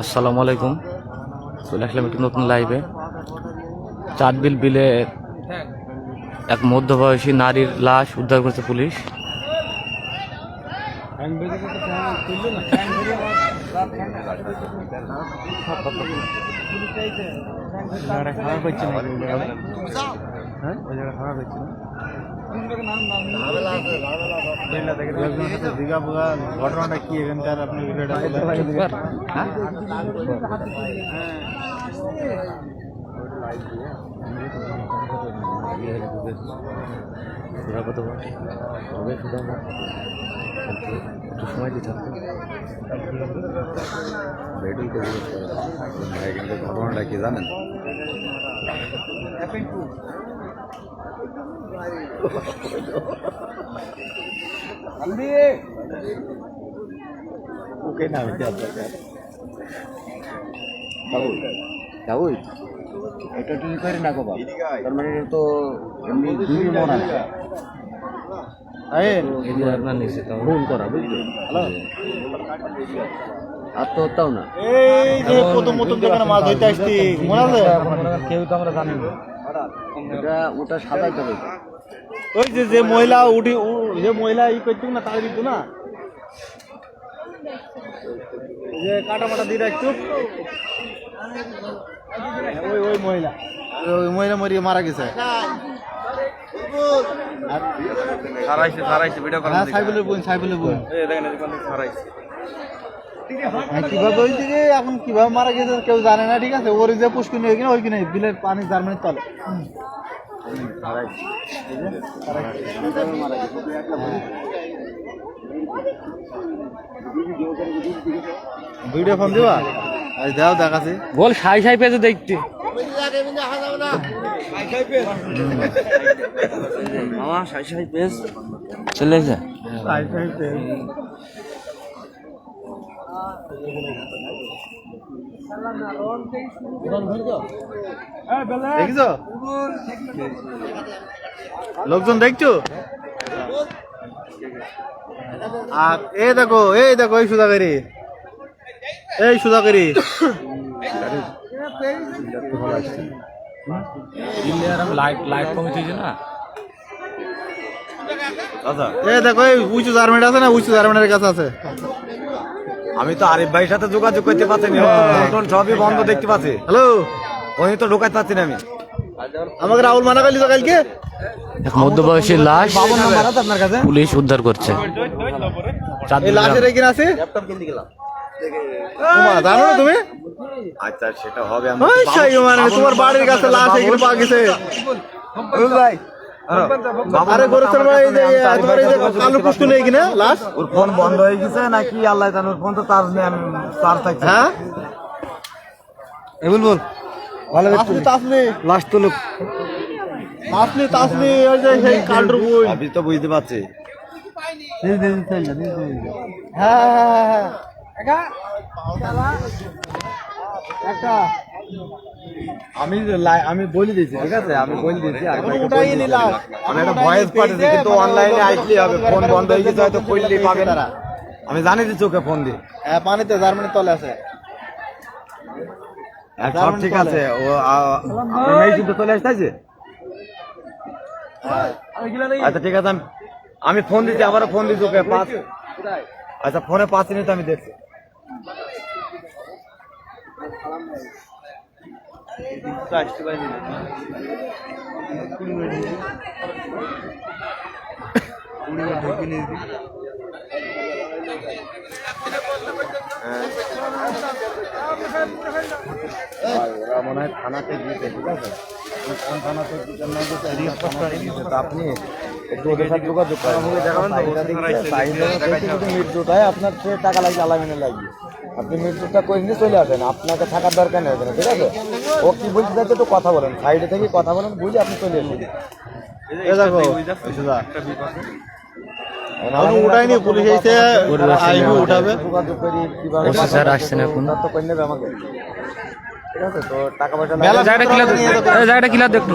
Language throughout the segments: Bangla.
আসসালামু আলাইকুম। চলে আসলাম একটু নতুন লাইভে। চাঁদবিল বিলে এক মধ্যবয়সী নারীর লাশ উদ্ধার করেছে পুলিশ। ঘটনাটা কি এখানকার আপনি একটু সময় দিতে হবে। ঘটনাটা কি জানেন? ওকে না এটা তুমি করি না বাবা, তার মানে এটা তো এমনি দুই মন আছে। ফোন করা বুঝলি, হ্যালো আত্মহত্যাও না। এই যে প্রথম যেখানে মাছ ধরতে আসছি মনে আছে, কেউ তো আমরা জানি না। এটা ওটা সাজাইতে হবে। ওই যে মহিলা উঠি, যে মহিলা ই করতো না তাদের দিত না, যে কাটা মাটা দিয়ে রাখতো, ওই মহিলা মরিয়ে মারা গেছে। কিভাবে ওই দিকে এখন কিভাবে মারা গেছে কেউ জানে না, ঠিক আছে। ওর যে পুষ্কিনি ওইখানে ওইখানে বিলের পানি জার্মানির তলে ভিডিও ফোন দিবা আজ দাও দেখাচ্ছি। বল সাই সাই পেয়েছে দেখতে মামা সাই সাই পেজ চলে যা দেখছো লোকজন দেখছো। আর এই দেখো এই সুধাকারী, এই সুধাকারী লাইট কমিটি না। এই দেখো এই উঁচু জার্মেন্ট আছে না, উঁচু জার্মেন্টের কাছে আছে। আমি তো আরিফ ভাইয়ের সাথে যোগাযোগ করতে পারছি না, সবই বন্ধ দেখতে পাচ্ছি। হ্যালো, উনি তো ঢোকাতে পারছি না। আমি আমাকে রাহুল মানা করলি তো কালকে। এক মধ্যবয়সী লাশ আপনার কাছে পুলিশ উদ্ধার করছে। এই লাশের এখানে আছে জানো না তুমি? আচ্ছা সেটা হবে। মানে তোমার বাড়ির কাছে লাশ এখানে পাওয়া গেছে। আরে গোরস্থান ভাই, এই যে তোমার এই যে কালো পুষ্কুনি এখানে লাশ। ওর ফোন বন্ধ হয়ে গেছে নাকি আল্লাহ জানে, ওর ফোন তো চার্জ নেই, আমি চার্জ থাকছি। হ্যাঁ বল ভালো লাশ তো লোক তাসলি ওই যে সেই কালডুর বই। আমি তো বুঝতে পারছি। হ্যাঁ আমি বলে দিয়েছি, ঠিক আছে, আমি বলে দিয়েছি। উঠাই নিলাম, আমি একটা ভয়েস পাঠিয়েছি, কিন্তু অনলাইনে আইসলেই হবে। ফোন বন্ধ হয়ে গেছে, হয়তো করলেই পাবে না। আমি জানি যে চোখে ফোন দিয়ে। হ্যাঁ পানিতে জার্মানির তলে আছে। সব ঠিক আছে। ও মেয়ে কিন্তু চলে আসতেছে। আচ্ছা ঠিক আছে, আমি ফোন দিচ্ছি, আবার ফোন দিচ্ছি ওকে। আচ্ছা ফোনে 5 মিনিট আমি দেখছি। ওরা মনে হয় থানাতে গিয়েছে, ঠিক আছে। কোন থানাতে আপনি একটু ওদের সাথে যোগাযোগ করেন, মৃত্যুটায় আপনার টাকা লাগবে, আলামিনে লাগবে। আপনি মৃত্যুটা করে নিয়ে চলে আসেন, আপনাকে থাকার দরকার নেই, ঠিক আছে। ও কি বলতে চাইছে একটু কথা বলেন, সাইডে থেকে কথা বলেন, বুঝে আপনি চলে আসেন। উঠাইনি পুলিশ এসে উঠাবে। যোগাযোগ করি কিভাবে আসছে না এখন। তো করে নেবে আমাকে। ঠিক আছে, তো টাকা পয়সা মেলা জায়গাটা ক্লিয়ার জায়গাটা ক্লিয়ার দেখুন।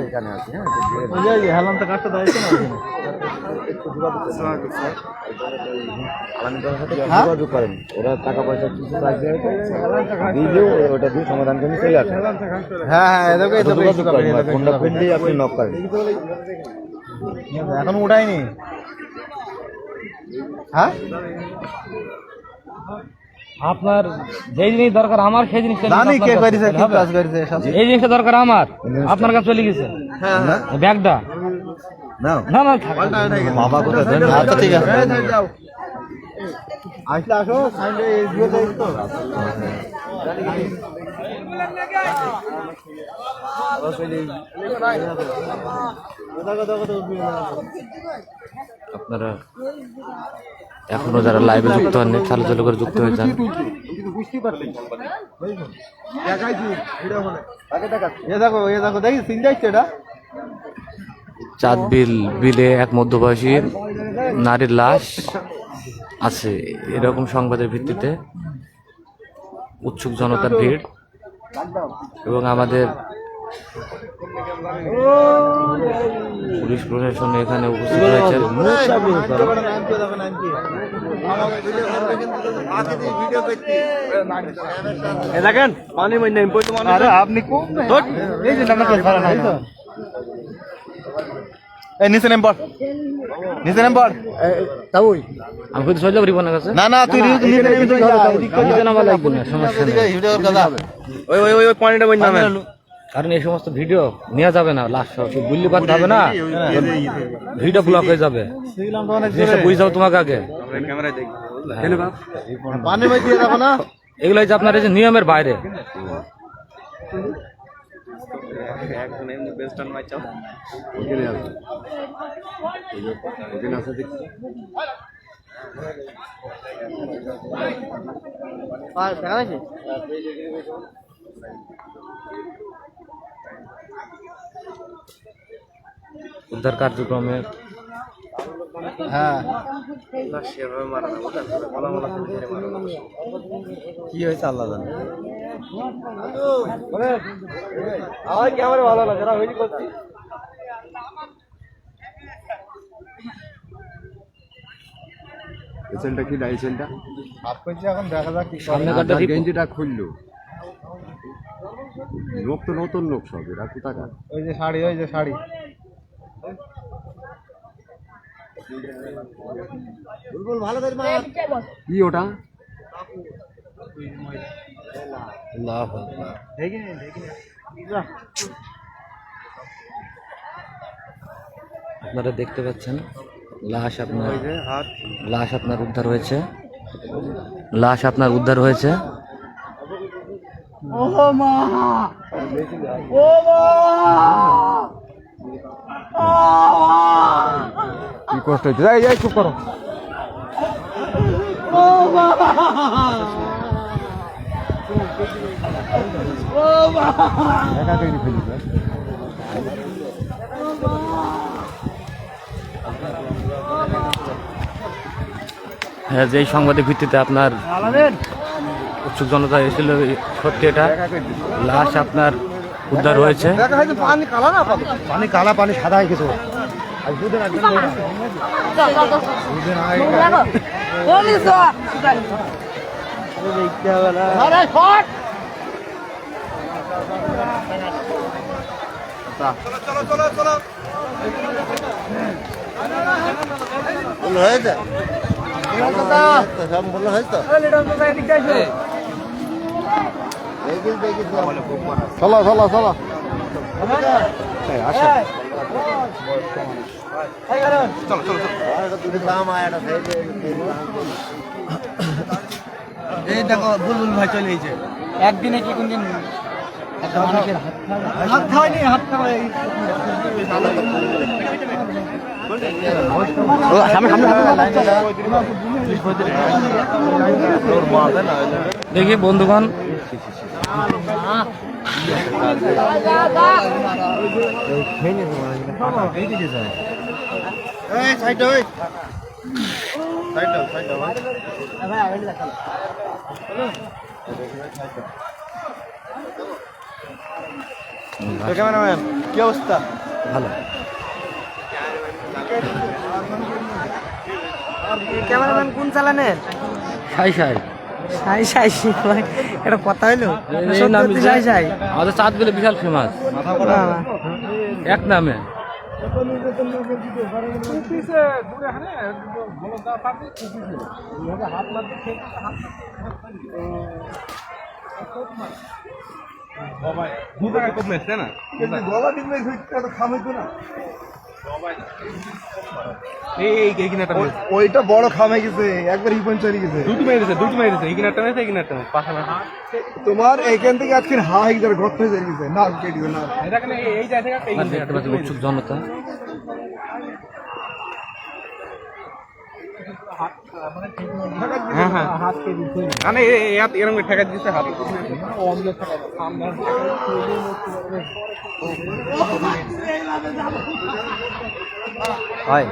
এখানে আছে, হ্যাঁ, ওই যে হেলানটা কাটতে দাঁড়িয়েছে না ওখানে। আলামিনদের সাথে যোগাযোগ করেন, ওরা টাকা পয়সা কিছু চাইছে, দিলেও ওটা দিয়ে সমাধান করে চলে আসে। হ্যাঁ হ্যাঁ, এদেরকে যোগাযোগ করেন, ফোনটা খুললেই আপনি নক করেন। এখন উঠাইনি। হ্যাঁ, আপনার যে জিনিস দরকার আমার সেই জিনিসটা জানি কে করেছে, কি কাজ করেছে সব। এই জিনিসটা দরকার আমার, আপনার কাছে চলে গেছে ব্যাগটা। না না না থাক। বাবা কোথায় দেন? আচ্ছা ঠিক আছে, আসলে আসো, সাইডে এসবিও তো একটু। আপনারা এখনো যারা লাইভে যুক্ত হননি চালু চালু করে যুক্ত হয়ে যান। এ দেখো দেখি চিন্তা হচ্ছে এটা। চাঁদ বিলে এক মধ্যবয়সী নারীর লাশ আছে, এরকম সংবাদের ভিত্তিতে উৎসুক জনতার ভিড় এবং আমাদের পুলিশ প্রশাসন এখানে উপস্থিত হয়েছে। দেখেন পানি আরে আপনি এই যে নিচে নেম পড়, নিচে নেম পড়। আমি কিন্তু সহ্য করি না কাছে না না, তুই নিচে নেমে তুই যা, নিচে নামা লাগবে না, সমস্যা নেই। ওই পয়েন্টটা বই নামে। কারণ এই সমস্ত ভিডিও নেওয়া যাবে না, লাশ বুঝলি পারতে হবে না, ভিডিও ব্লক হয়ে যাবে। বুঝে যাও তোমাকে আগে, পানি ভাই দিয়ে দেখো না। এগুলো যে আপনার এই যে নিয়মের বাইরে। উদ্ধার কার্যক্রমে হ্যাঁ, কি হয়েছে আল্লাহ জানে। আমার ক্যামেরা ভালো লাগে না, ওই করছি। এসেলটা কি ডাইসেলটা আপনাকে এখন দেখা যাক কি সামনে কাটটা ঠিক। গেঞ্জিটা খুললো, লোক তো নতুন লোক সব, এরা কোথাকার? ওই যে শাড়ি, ওই যে শাড়ি। কি ওটা? আপনারা দেখতে পাচ্ছেন লাশ আপনার উদ্ধার হয়েছে, লাশ আপনার উদ্ধার হয়েছে। কি কষ্ট হচ্ছে? যাই যাই, চুপ করো। একা তৈরি ফেলি হ্যাঁ, যেই সংবাদের ভিত্তিতে আপনার উৎসুক জনতা এসেছিল, সত্যি এটা লাশ আপনার উদ্ধার হয়েছে। পানি কালা না, পানি কালা, পানি সাদা হয়ে গেছে। হয়েছে সম্পূর্ণ হয়েছে তো। চলো চলো চলো, এই দেখো বুলবুল ভাই চলে এসেছে। একদিনে কি কোনদিন হাত খাওয়াইনি, হাত খাওয়াই দেখি বন্ধুগণ, এই সাইড ক্যামেরাম্যান কি অবস্থা? ভালো। ক্যামেরাম্যান কোন চালানের? সাই সাই সাই সাই ভাই, এটা কথা হইলো? এই নামে সত্যি সাই সাই আমাদের চাঁদ বিলে বিশাল ফেমাস এক নামে। ওইটা বড় খামে গেছে, একবার ইপন চলে গেছে। তোমার এইখান থেকে আজকে হা একবার গর্ত হয়ে চলে গেছে। না কেটে দিও না। উৎসুক জনতা। হয়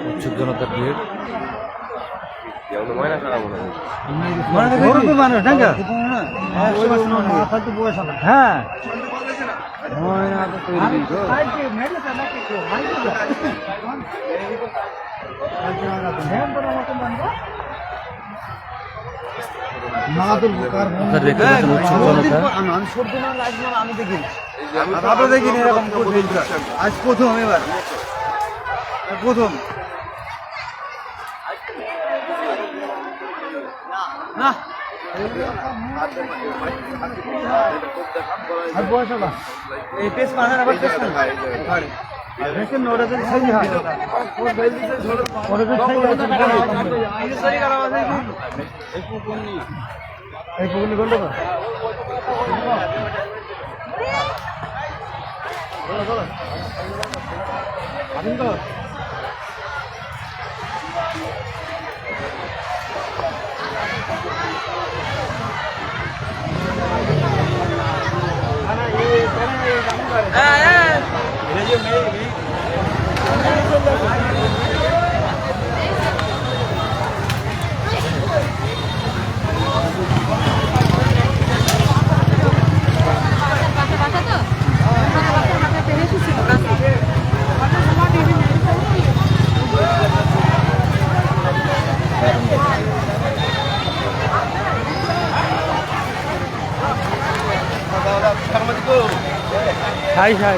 উৎসুক জনতার ভিড়। হ্যাঁ আপনারা দেখতে পাচ্ছেন উৎসুক জনতা। আমরা দেখিনি এরকম আজ প্রথম, এবার প্রথম। এই পেস মাথার আবার পেস না দেখেন না, ওটা যদি সেই হয় ওটা যদি সেই হয় এই পুকুনি গন্ড না। সাই সাই